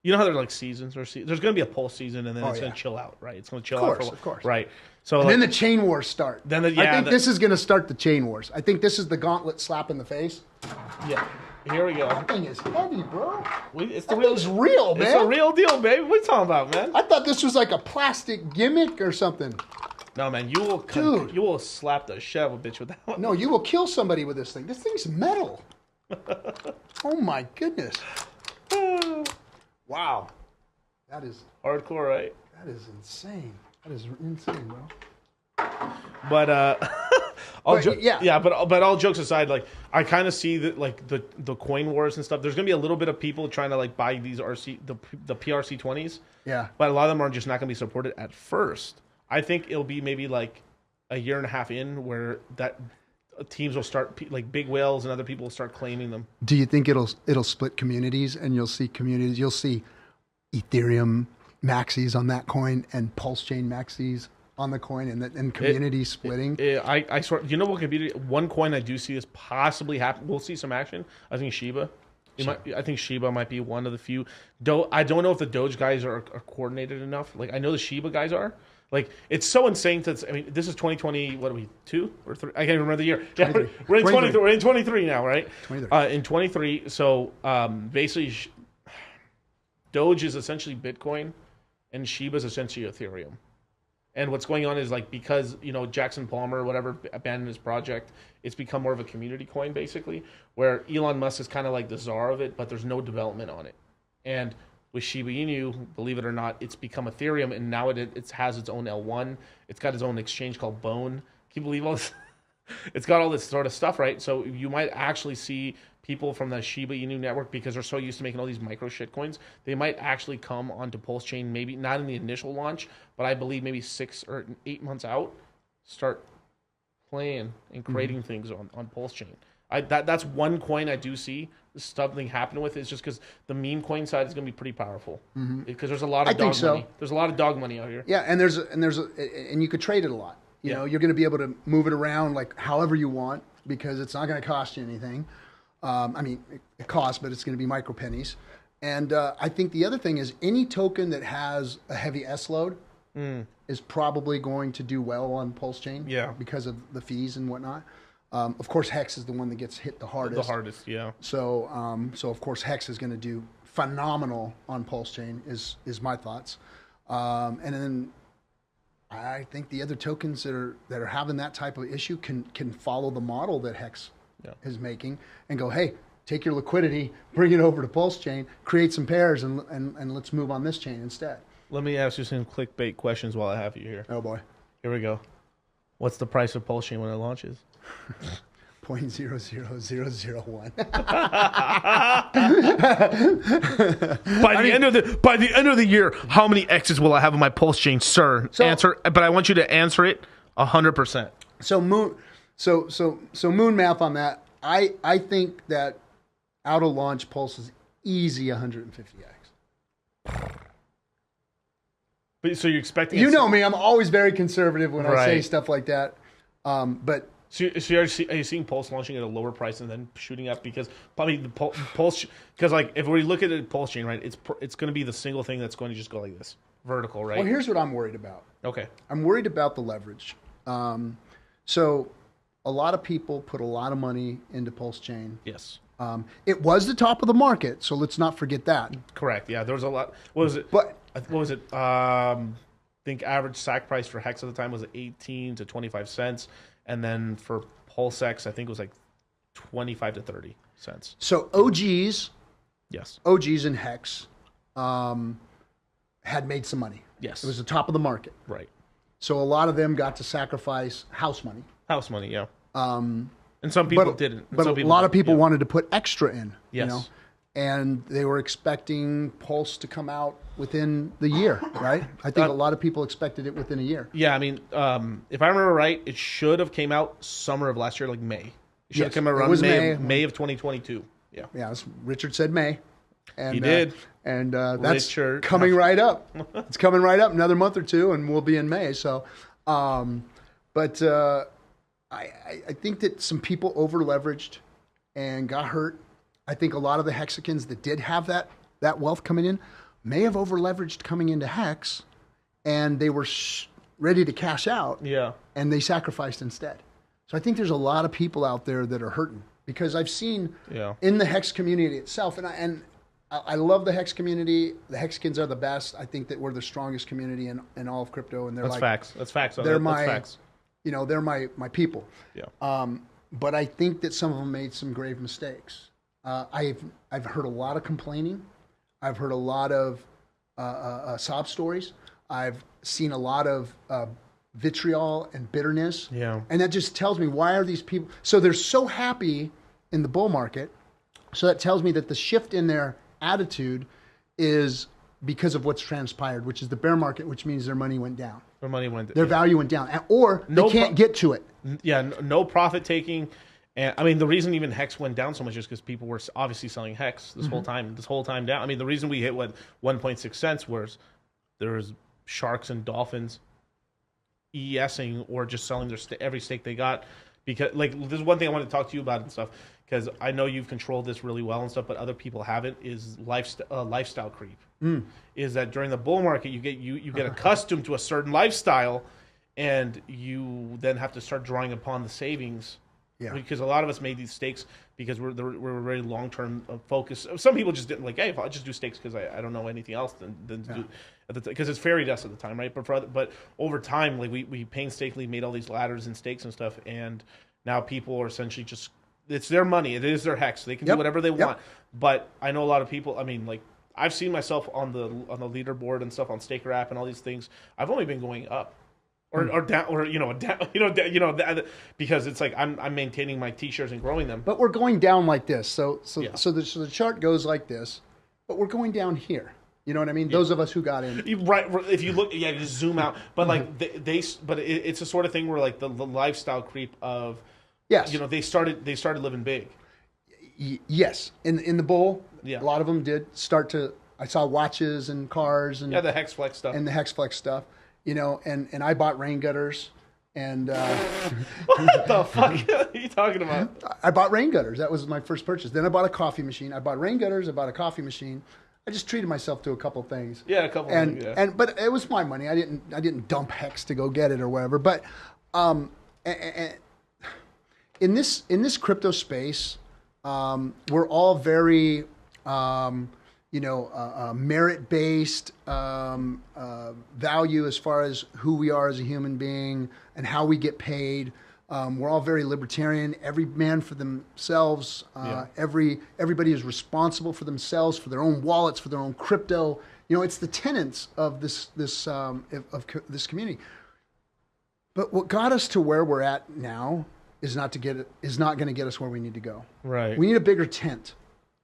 You know how there's like seasons there's going to be a pulse season and then it's going to chill out, right? It's going to chill out for a while. Of course. Right. So and then the chain wars start. Then I think this is going to start the chain wars. I think this is the gauntlet slap in the face. Yeah. Here we go. That thing is heavy, bro. It's real, man. It's a real deal, baby. What are you talking about, man? I thought this was like a plastic gimmick or something. No, man. You will slap the shit out of a bitch with that one. No, you will kill somebody with this thing. This thing's metal. Oh my goodness. Wow. That is hardcore, right? That is insane. That is insane, bro. But but all jokes aside, like I kind of see that like the coin wars and stuff. There's gonna be a little bit of people trying to like buy these the PRC20s. Yeah. But a lot of them are just not gonna be supported at first. I think it'll be maybe like a year and a half in where that teams will start like big whales and other people will start claiming them. Do you think it'll split communities and you'll see Ethereum maxis on that coin and Pulse Chain maxis on the coin and community splitting? I sort you know what could be one coin I do see this possibly happen. We'll see some action. I think Shiba. I think Shiba might be one of the few. I don't know if the Doge guys are coordinated enough. Like I know the Shiba guys are. Like it's so insane that I mean this is 2020. What are we 2 or 3? I can't even remember the year. Yeah, we're in 23. We're in 23 now, right? 23. In 23. So basically, Doge is essentially Bitcoin, and Shiba is essentially Ethereum. And what's going on is like because Jackson Palmer or whatever abandoned his project, it's become more of a community coin basically, where Elon Musk is kind of like the czar of it, but there's no development on it. And with Shiba Inu, believe it or not, it's become Ethereum, and now it has its own L1. It's got its own exchange called Bone. Can you believe all this? It's got all this sort of stuff, right? So you might actually see people from the Shiba Inu network, because they're so used to making all these micro shit coins, they might actually come onto Pulse Chain, maybe not in the initial launch, but I believe maybe 6 or 8 months out, start playing and creating things on Pulse Chain. That's one coin I do see something happening with. It's just because the meme coin side is going to be pretty powerful because there's a lot of dog money. There's a lot of dog money out here. Yeah, and and you could trade it a lot. You know, you're going to be able to move it around like however you want because it's not going to cost you anything. I mean, it costs, but it's going to be micro pennies. And I think the other thing is any token that has a heavy S load is probably going to do well on Pulse Chain. Yeah, because of the fees and whatnot. Of course, Hex is the one that gets hit the hardest. The hardest, yeah. So of course, Hex is going to do phenomenal on Pulse Chain. Is my thoughts. And then I think the other tokens that are having that type of issue can follow the model that Hex is making and go, hey, take your liquidity, bring it over to Pulse Chain, create some pairs, and let's move on this chain instead. Let me ask you some clickbait questions while I have you here. Oh boy, here we go. What's the price of Pulse Chain when it launches? 0.00001. By the end of the year, how many X's will I have on my Pulse Chain, sir? But I want you to answer it 100%. So moon math on that. I think that out of launch Pulse is easy 150x. But so you're expecting? You know me. I'm always very conservative when I say stuff like that. But. So are you seeing Pulse launching at a lower price and then shooting up? Because probably the Pulse, because like if we look at the Pulse Chain, right, it's going to be the single thing that's going to just go like this, vertical, right? Well, here's what I'm worried about. Okay. I'm worried about the leverage. So a lot of people put a lot of money into Pulse Chain. Yes. It was the top of the market, so let's not forget that. Correct. Yeah, there was a lot. What was it? What was it? I think average sack price for Hex at the time was 18 to 25 cents. And then for PulseX, I think it was like 25 to 30 cents. So OGs, yes, OGs and Hex had made some money. Yes. It was the top of the market. Right. So a lot of them got to sacrifice house money. House money, yeah. And some people didn't. But a lot of people wanted to put extra in. Yes. You know? And they were expecting Pulse to come out within the year, right? I think a lot of people expected it within a year. Yeah, I mean, if I remember right, it should have came out summer of last year, like May. It should have come out around May of 2022. Yeah. Yeah, Richard said May. And, he did. And that's coming right up. It's coming right up another month or two, and we'll be in May. So, but I think that some people over-leveraged and got hurt. I think a lot of the hexagons that did have that wealth coming in may have over leveraged coming into Hex, and they were ready to cash out. Yeah. And they sacrificed instead. So I think there's a lot of people out there that are hurting, because I've seen in the Hex community itself, and I love the Hex community. The Hexkins are the best. I think that we're the strongest community in all of crypto, and That's facts. That's facts. They're That's facts. You know, they're my people. Yeah. But I think that some of them made some grave mistakes. I've heard a lot of complaining. I've heard a lot of sob stories. I've seen a lot of vitriol and bitterness. Yeah. And that just tells me, why are these people so they're so happy in the bull market? So that tells me that the shift in their attitude is because of what's transpired, which is the bear market, which means their money went down. Their value went down, or they can't get to it. Yeah, no profit taking. And I mean, the reason even Hex went down so much is because people were obviously selling Hex this whole time down. I mean, the reason we hit 1.6 cents was there was sharks and dolphins ESing or just selling their every stake they got. Because, like, this is one thing I want to talk to you about and stuff, because I know you've controlled this really well and stuff, but other people haven't, is lifestyle creep. Is that during the bull market, you get accustomed to a certain lifestyle, and you then have to start drawing upon the savings. Yeah. Because a lot of us made these stakes because we're very long-term focused. Some people just didn't, like, hey, if I'll just do stakes because I don't know anything else than to do, because it's fairy dust at the time, right? But over time, like, we painstakingly made all these ladders and stakes and stuff, and now people are essentially just, it's their money, it is their Hex, they can do whatever they want. But I know a lot of people, I mean, like, I've seen myself on the leaderboard and stuff on Staker app and all these things. I've only been going up. Or down, or because it's like I'm maintaining my T-shares and growing them. But we're going down like this, so the chart goes like this, but we're going down here. You know what I mean? Those of us who got in, right? If you look, you just zoom out. But like it's a sort of thing where, like, the lifestyle creep of, they started living big. Yes, in the bull, a lot of them did start to. I saw watches and cars and the Hex Flex stuff. You know, and I bought rain gutters, and what the fuck are you talking about? I bought rain gutters. That was my first purchase. Then I bought a coffee machine. I bought rain gutters. I bought a coffee machine. I just treated myself to a couple things. Yeah, a couple. But it was my money. I didn't dump Hex to go get it or whatever. But in this crypto space, we're all very merit-based value as far as who we are as a human being and how we get paid. We're all very libertarian. Every man for themselves. Everybody is responsible for themselves, for their own wallets, for their own crypto. You know, it's the tenets of this community. But what got us to where we're at now is not going to get us where we need to go. Right. We need a bigger tent.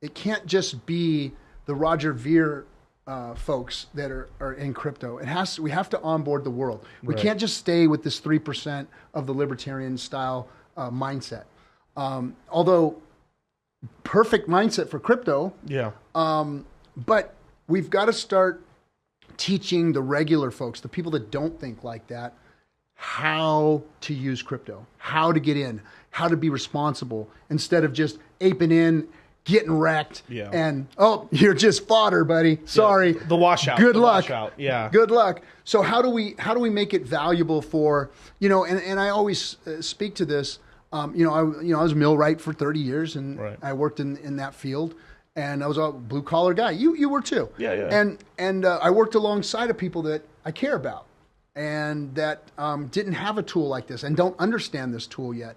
It can't just be the Roger Ver folks that are in crypto. We have to onboard the world. We can't just stay with this 3% of the libertarian style mindset. Although perfect mindset for crypto. Yeah. But we've got to start teaching the regular folks, the people that don't think like that, how to use crypto, how to get in, how to be responsible, instead of just aping in, getting wrecked, and you're just fodder, buddy. Sorry. The washout. Good luck. Washout. Yeah. Good luck. So how do we make it valuable for, and I always speak to this. I was a millwright for 30 years, and I worked in that field, and I was a blue collar guy. You were too. Yeah. And I worked alongside of people that I care about, and that didn't have a tool like this and don't understand this tool yet.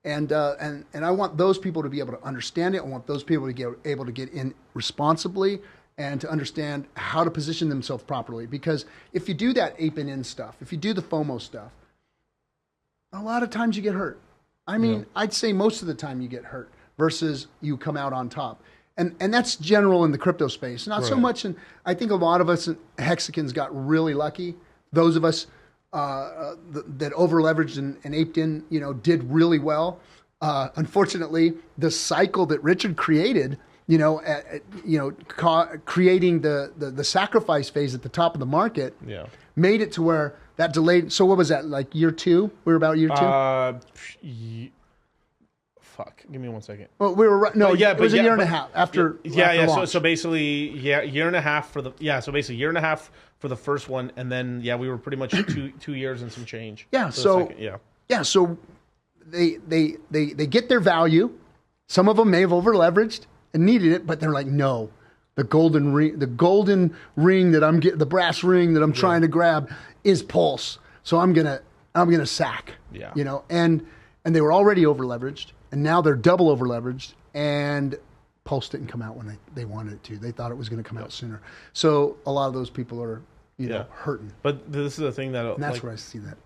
And I want those people to be able to understand it. I want those people to be able to get in responsibly and to understand how to position themselves properly. Because if you do that aping in stuff, if you do the FOMO stuff, a lot of times you get hurt. I mean, I'd say most of the time you get hurt versus you come out on top. And that's general in the crypto space. Not so much I think a lot of us Hexicans got really lucky. Those of us that over leveraged and aped in, did really well. Unfortunately, the cycle that Richard created, creating the sacrifice phase at the top of the market, made it to where that delayed. So what was that, like year 2? We were about year 2? fuck. Give me 1 second. Well, we were right. No, yeah, it was a year and a but- half after. Yeah, after yeah. launch. So basically, year and a half for the so basically year and a half for the first one, and then we were pretty much 2 years and some change. Yeah. for the So second, yeah. So they get their value. Some of them may have over leveraged and needed it, but they're like, no, the golden ring that I'm getting, the brass ring that I'm trying to grab is Pulse. So I'm gonna sack. Yeah. You know, and they were already over leveraged, and now they're double over leveraged, and Pulse didn't come out when they wanted it to. They thought it was going to come out sooner. So a lot of those people are, you know, hurting. But this is the thing that And that's where I see that.